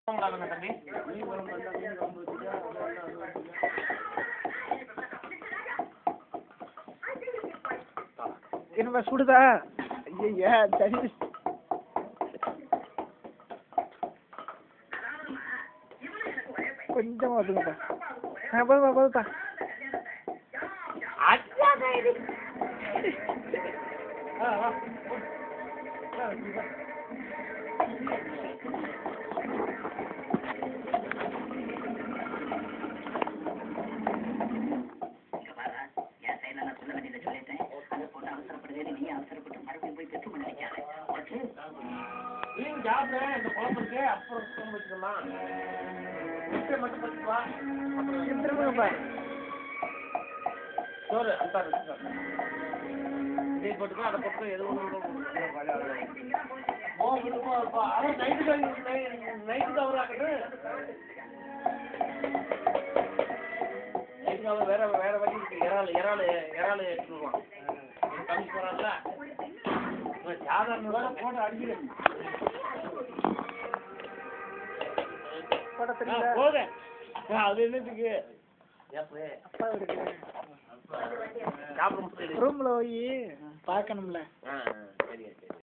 தம்பி என்னப்பா சுடுதா? ஐயா சரி கொஞ்சமா வச்சுங்கப்பா. போதுப்பா போதுப்பா. இந்த குழம்பு இருக்கு அப்புறம் வச்சுக்கலாம் மட்டும் வச்சுப்பா திரும்புங்கப்பா. சோறு அந்த இதே போட்டுக்கோ அதை போட்டு எதுவும் நைட்டு தவறாக்குது வேற வேற வழி இருக்கு. இறால் எடுத்துருவான் கம்மி போறாங்களா சாதாரண போட்டு அடிக்கிறேன் போத அது என்னத்துக்கு ரூம்ல போய் பார்க்கணும்ல. சரி சரி.